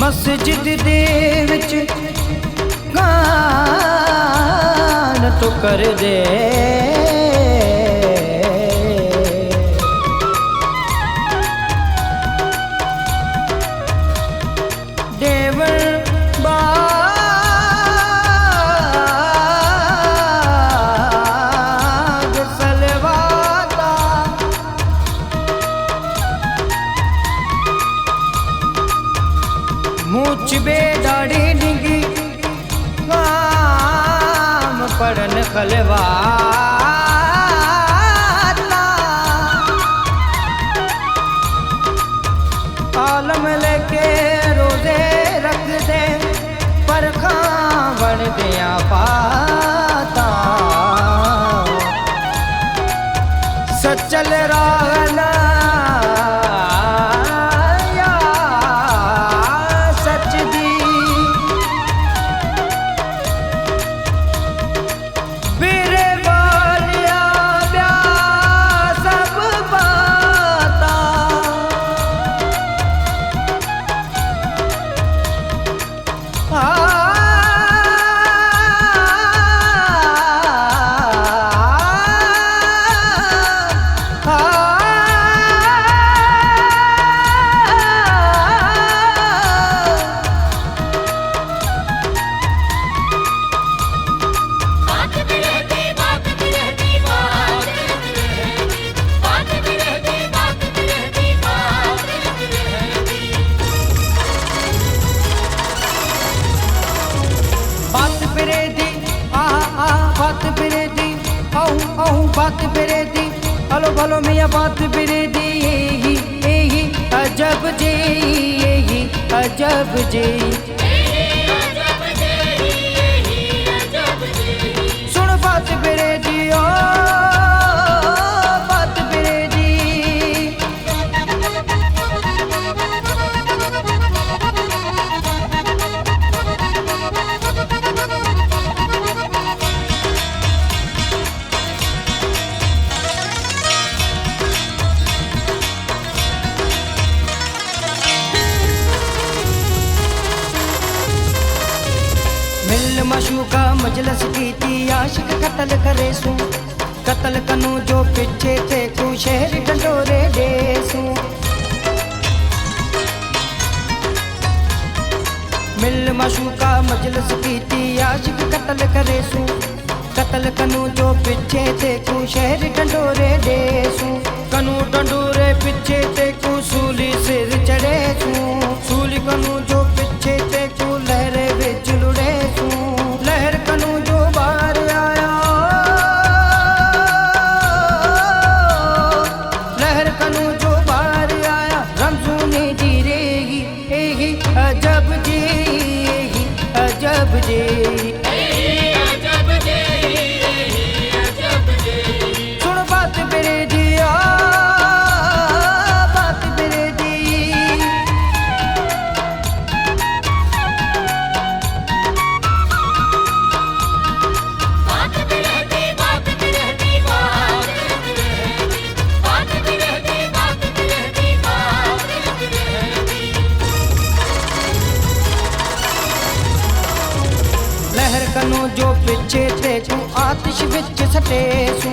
मस्जिद दे विच गान तो कर दे, देवर बाग सलवाता मूछ बेदाड़ी निगी काम पड़न खलवाता आलम लेके रोजे रख दे पर खावन दिया पाता सचल रागना बात बिरे दी हलो भलो मियाँ बात बिरे दी यही अजब जी यही अजब जी सुन बात बिरे दी ओ बात बिरे दी मिल मशूका मजलस की थी आशिक कत्ल करे सू कत्ल कनू जो पीछे थे को शहर डंडोरे दे सू मिल मशूका मजलस की थी आशिक कत्ल करे सू कत्ल कनू जो पीछे थे को शहर डंडोरे दे सू कनू डंडोरे पीछे थे को सूली सिर चढ़े सू सूली कनू जो पीछे थे को लहरे विच लुड़े सू लहर कनू जो बाहर आया लहर कनू जो बाहर आया रमजूनी दी रेगी एही अजब जी एही अजब जी सुन बात बिरे दी बात बिरे दी लहर कनू जो पिछे थे तू आतिश विच सटे सू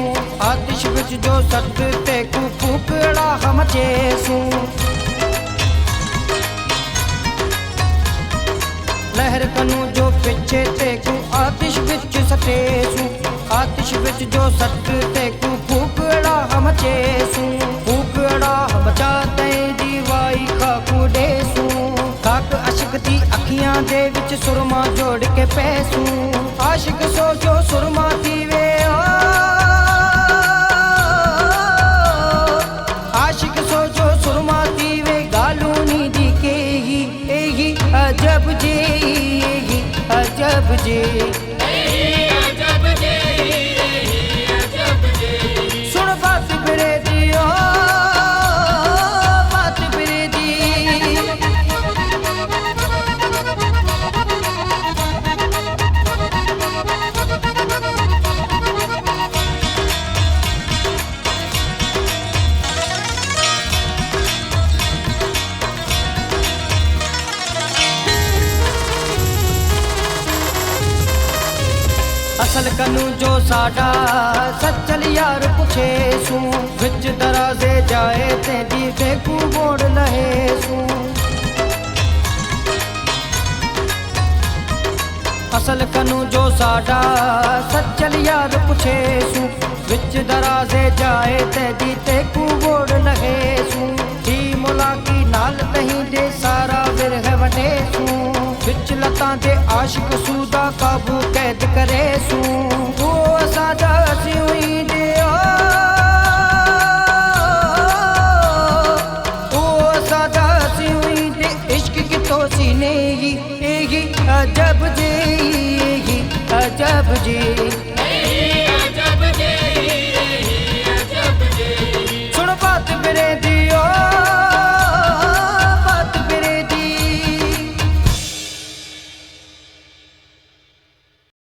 आतिश विच जो सट ते कू फूकड़ा हमचे सू लहर कनू जो पिछे थे कू आतिश विच सटे सू आतिश विच जो सट ते कू फूकड़ा हमचे सू फूकड़ा हमचा ते दीवाई खाकू दे सू खाक अशक दी अखियां दे विच सुरमा जोड़ के पैसू आशिक सो जो सुरमा दीवे आशिक सो जो सुरमा दीवे गालू नी दी के ही अजब जी यही अजब जी सुन बात बिरे दी ओ बात बिरे दी असल कनू जो साडा सचल यार पुछे सू विच दराजे जाए ते दी देखू बोड़ लहे सू असल कनू जो साडा सचल यार पुछे सू विच दराजे जाए ते दी देखू बोड़ लहे सू ही मुलाकी नाल तहीं दे सारा विरह वटे सू विच लतां दे आशिक सूदा काबू कैद करे सू वो सादा सी हुई दे ओ सादा सी हुई दे इश्क की तो सीने ही अजब जी अजब जी सुन बात मेरे दियो